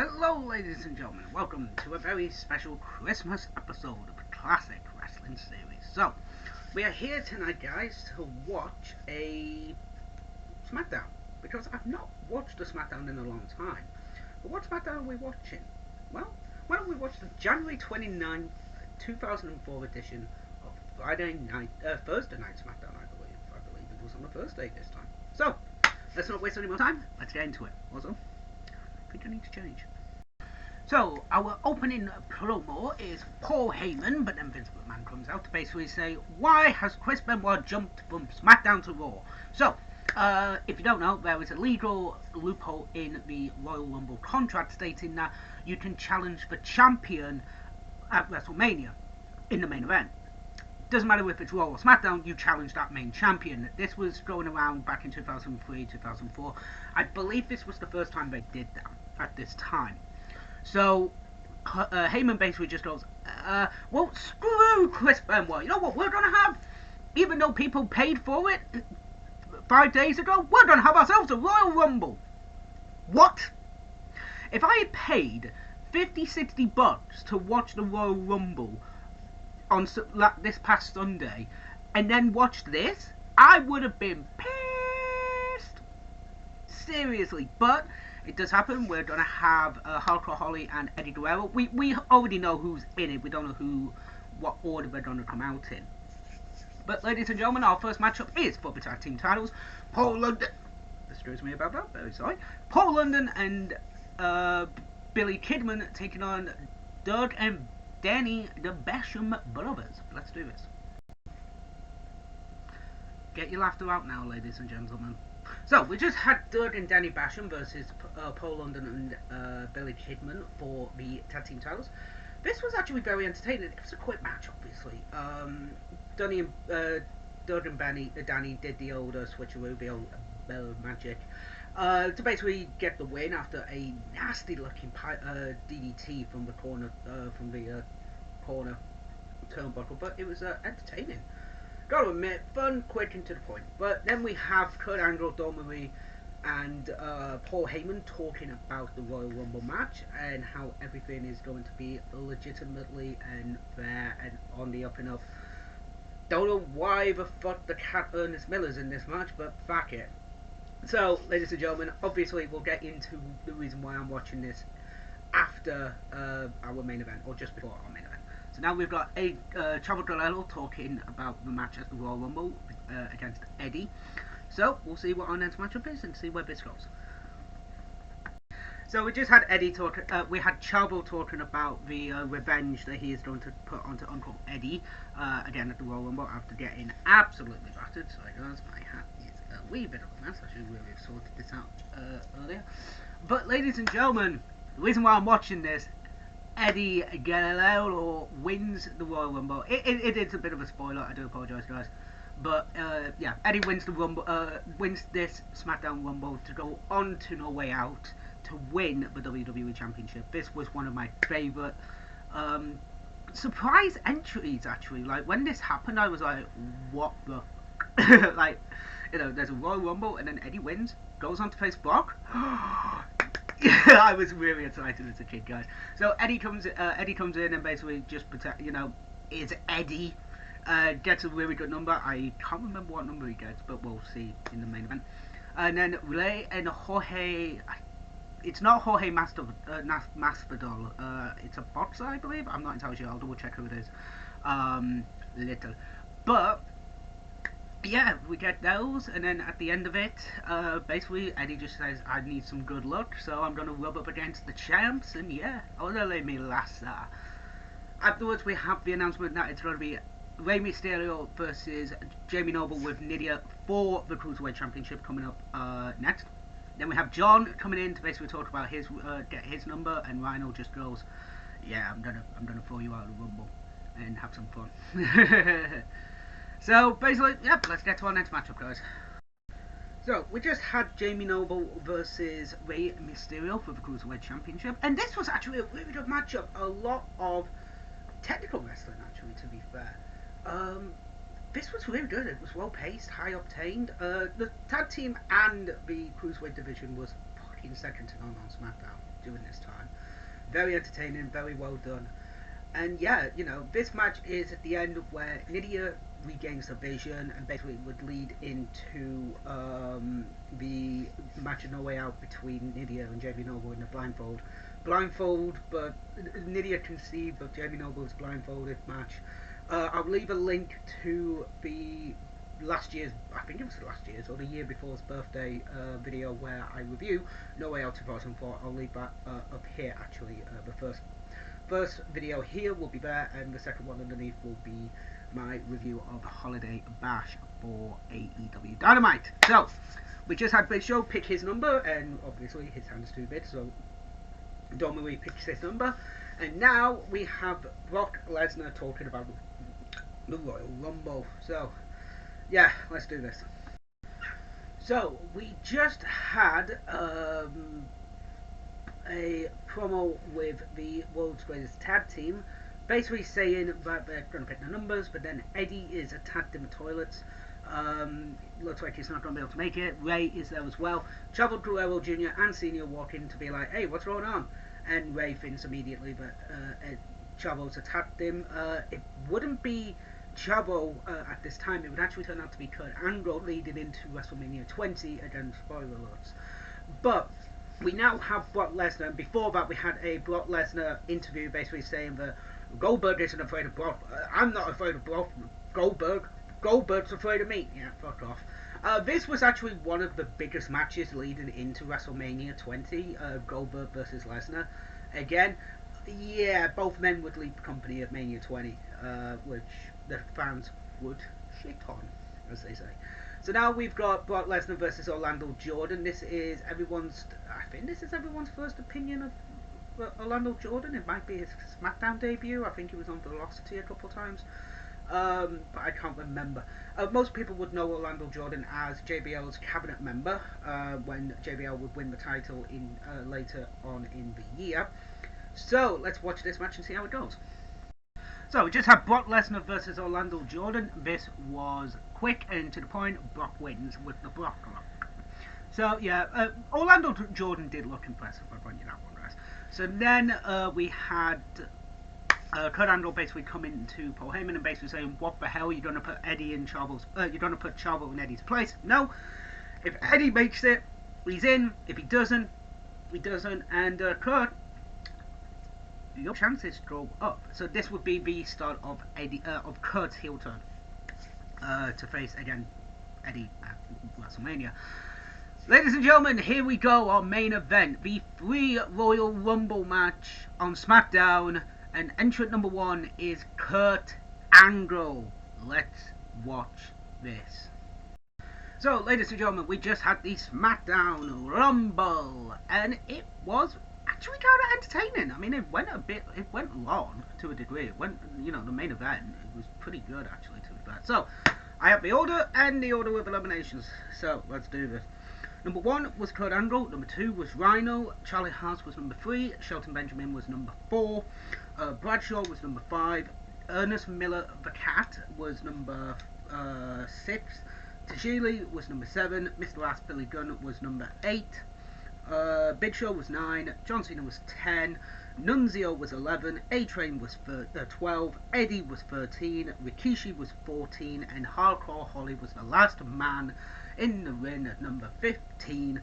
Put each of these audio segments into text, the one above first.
Hello ladies and gentlemen, welcome to a very special Christmas episode of the Classic Wrestling Series. So, we are here tonight guys to watch a Smackdown, because I've not watched a Smackdown in a long time. But what Smackdown are we watching? Well, why don't we watch the January 29th, 2004 edition of Thursday night Smackdown, I believe. I believe it was on the Thursday this time. So, let's not waste any more time, let's get into it. Also, I think I need to change. So, our opening promo is Paul Heyman, but then Vince McMahon comes out to basically say, why has Chris Benoit jumped from SmackDown to Raw? So, if you don't know, there is a legal loophole in the Royal Rumble contract stating that you can challenge the champion at WrestleMania in the main event. Doesn't matter if it's Raw or SmackDown, you challenge that main champion. This was going around back in 2003, 2004. I believe this was the first time they did that at this time. So, Heyman basically just goes, well, screw Chris Benoit. You know what we're going to have? Even though people paid for it 5 days ago, we're going to have ourselves a Royal Rumble. What? If I had paid $50-$60 to watch the Royal Rumble on this past Sunday, and then watched this, I would have been pissed. Seriously, but it does happen. We're going to have Hardcore Holly and Eddie Guerrero. We already know who's in it. We don't know what order they're going to come out in. But ladies and gentlemen, our first matchup is for the tag team titles. Paul London, excuse me about that, very sorry. Paul London and Billy Kidman taking on Doug and Danny, the Basham brothers. Let's do this. Get your laughter out now, ladies and gentlemen. So, we just had Doug and Danny Basham versus Paul London and Billy Kidman for the tag team titles. This was actually very entertaining. It was a quick match, obviously. Doug and Danny did the old switcheroo, the old bell magic, to basically get the win after a nasty-looking DDT from the corner, corner turnbuckle. But it was entertaining. Gotta admit, fun, quick, and to the point. But then we have Kurt Angle, Dawn Marie, and Paul Heyman talking about the Royal Rumble match and how everything is going to be legitimately and fair and on the up and up. Don't know why the fuck the cat Ernest Miller's in this match, but fuck it. So, ladies and gentlemen, obviously we'll get into the reason why I'm watching this after our main event, or just before our main event. So now we've got Chavo Guerrero talking about the match at the Royal Rumble against Eddie. So we'll see what our next matchup is and see where this goes. So we just had Eddie talking. We had Chavo talking about the revenge that he is going to put onto Uncle Eddie again at the Royal Rumble after getting absolutely battered. Sorry guys, my hat is a wee bit of a mess. I should really have sorted this out earlier. But ladies and gentlemen, the reason why I'm watching this, Eddie Guerrero wins the Royal Rumble. It is a bit of a spoiler. I do apologise, guys. But yeah, Eddie wins the Rumble, wins this SmackDown Rumble to go on to No Way Out to win the WWE Championship. This was one of my favourite surprise entries, actually. Like, when this happened, I was like, what the... like, you know, there's a Royal Rumble and then Eddie wins, goes on to face Brock. I was really excited as a kid, guys. So Eddie comes in and basically just is Eddie. Gets a really good number. I can't remember what number he gets, but we'll see in the main event. And then Ray and Jorge. It's not Jorge Masvidal. It's a boxer, I believe. I'm not entirely sure. I'll double check who it is. Little, but yeah, we get those, and then at the end of it, basically Eddie just says, "I need some good luck, so I'm gonna rub up against the champs," and yeah, let me last that. Afterwards, we have the announcement that it's gonna be Rey Mysterio versus Jamie Noble with Nidia for the Cruiserweight Championship coming up next. Then we have John coming in to basically talk about his get his number, and Rhino just goes, "Yeah, I'm gonna throw you out of the Rumble and have some fun." So basically, yep, let's get to our next matchup, guys. So we just had Jamie Noble versus Rey Mysterio for the Cruiserweight Championship, and this was actually a really good matchup. A lot of technical wrestling, actually, to be fair. This was really good. It was well paced, high octane. The tag team and the Cruiserweight division was cracking second to none on SmackDown during this time. Very entertaining, very well done. And yeah, you know, this match is at the end of where Nydia regains the vision and basically would lead into the match of No Way Out between Nydia and Jamie Noble in the blindfold. But Nydia conceived of Jamie Noble's blindfolded match. I'll leave a link to the last year's, I think it was last year's or the year before's birthday video where I review No Way Out 2004. I'll leave that up here actually. The first video here will be there, and the second one underneath will be my review of Holiday Bash for AEW Dynamite. So we just had Big Show pick his number, and obviously his hand's too big, so Dominic picks his number. And now we have Brock Lesnar talking about the Royal Rumble. So yeah, let's do this. So we just had a promo with the World's Greatest Tag Team, basically saying that they're going to pick the numbers, but then Eddie is attacked in the toilets. Looks like he's not going to be able to make it. Ray is there as well. Chavo Guerrero Jr. and Senior walk in to be like, hey, what's going on? And Ray thinks immediately that Chavo's attacked him. It wouldn't be Chavo at this time. It would actually turn out to be Kurt Angle leading into WrestleMania 20, again, spoiler alerts. But we now have Brock Lesnar, and before that we had a Brock Lesnar interview basically saying that Goldberg isn't afraid of Brock. I'm not afraid of Brock. Goldberg's afraid of me. Yeah, fuck off. This was actually one of the biggest matches leading into WrestleMania 20, Goldberg versus Lesnar. Again, yeah, both men would leave the company at Mania 20, which the fans would shit on, as they say. So now we've got Brock Lesnar versus Orlando Jordan. I think this is everyone's first opinion of Orlando Jordan. It might be his SmackDown debut. I think he was on Velocity a couple of times. But I can't remember. Most people would know Orlando Jordan as JBL's cabinet member when JBL would win the title in later on in the year. So let's watch this match and see how it goes. So we just had Brock Lesnar versus Orlando Jordan. This was quick and to the point. Brock wins with the Brock look. So yeah, Orlando Jordan did look impressive. I'll run you that one, guys. So then we had Kurt Angle basically coming to Paul Heyman and basically saying, "What the hell? You're gonna put Eddie in Chavo's? You're gonna put Chavo in Eddie's place? No. If Eddie makes it, he's in. If he doesn't, he doesn't." And Kurt, your chances go up. So this would be the start of of Kurt's heel turn to face again Eddie at WrestleMania. Ladies and gentlemen, here we go, our main event, the 3 Royal Rumble match on SmackDown, and entrant number 1 is Kurt Angle. Let's watch this. So, ladies and gentlemen, we just had the SmackDown Rumble, and it was actually kind of entertaining. I mean, it went long to a degree. It went, the main event, it was pretty good actually, to be fair. So, I have the order and the order of eliminations. So, let's do this. Number 1 was Kurt Angle, number 2 was Rhino, Charlie Haas was number 3, Shelton Benjamin was number 4, Bradshaw was number 5, Ernest Miller the Cat was number 6, Tajiri was number 7, Mr. Ass Billy Gunn was number 8, Big Show was 9, John Cena was 10, Nunzio was 11, A-Train was 12, Eddie was 13, Rikishi was 14, and Hardcore Holly was the last man in the ring at number 15.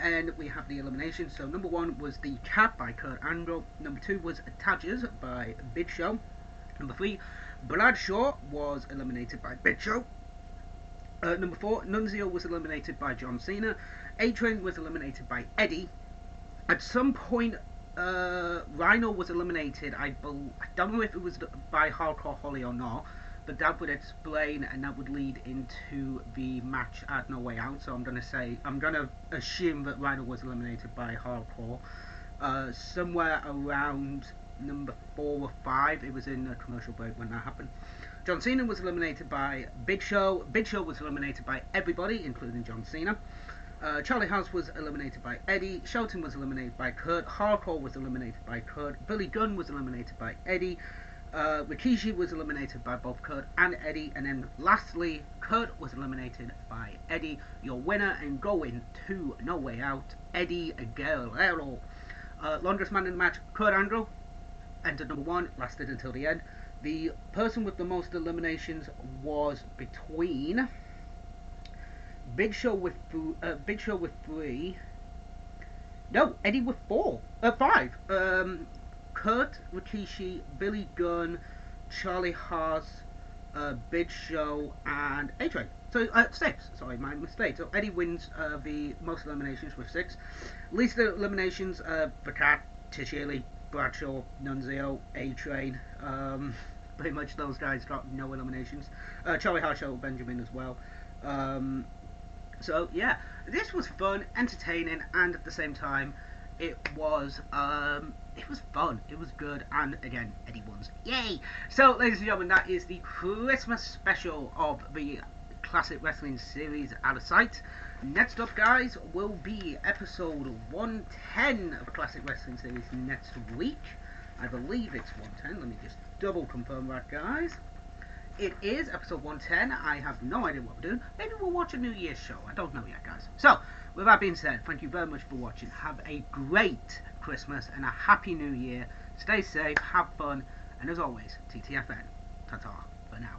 And we have the elimination. So number 1 was the Cat by Kurt Angle, number 2 was Tajas by Big Show, number 3 Bradshaw was eliminated by Big Show, number 4 Nunzio was eliminated by John Cena, A-Train was eliminated by Eddie. At some point Rhino was eliminated. I don't know if it was by Hardcore Holly or not, but that would explain and that would lead into the match at No Way Out. So I'm gonna assume that Rhino was eliminated by Hardcore somewhere around number 4 or 5. It was in a commercial break when that happened. John Cena was eliminated by Big Show. Big Show was eliminated by everybody, including John Cena. Charlie Haas was eliminated by Eddie. Shelton was eliminated by Kurt. Hardcore was eliminated by Kurt. Billy Gunn was eliminated by Eddie. Rikishi was eliminated by both Kurt and Eddie, and then lastly, Kurt was eliminated by Eddie. Your winner and going to No Way Out, Eddie Guerrero. Longest man in the match, Kurt Angle, entered number 1, lasted until the end. The person with the most eliminations was between Big Show with 3. No, Eddie with 5. Kurt, Rikishi, Billy Gunn, Charlie Haas, Big Show, and A-Train. So 6. Sorry, my mistake. So Eddie wins the most eliminations with 6. Least eliminations: Vacat, Tishili, Bradshaw, Nunzio, A-Train. Pretty much those guys got no eliminations. Charlie Haas, Benjamin as well. So yeah, this was fun, entertaining, and at the same time, it was fun. It was good, and again, Eddie wins. Yay! So, ladies and gentlemen, that is the Christmas special of the Classic Wrestling Series Out of Sight. Next up, guys, will be episode 110 of the Classic Wrestling Series next week. I believe it's 110. Let me just double confirm that, guys. It is episode 110. I have no idea what we're doing. Maybe we'll watch a New Year's show. I don't know yet, guys. So, with that being said, thank you very much for watching. Have a great Christmas and a happy New Year. Stay safe, have fun, and as always, TTFN. Ta-ta for now.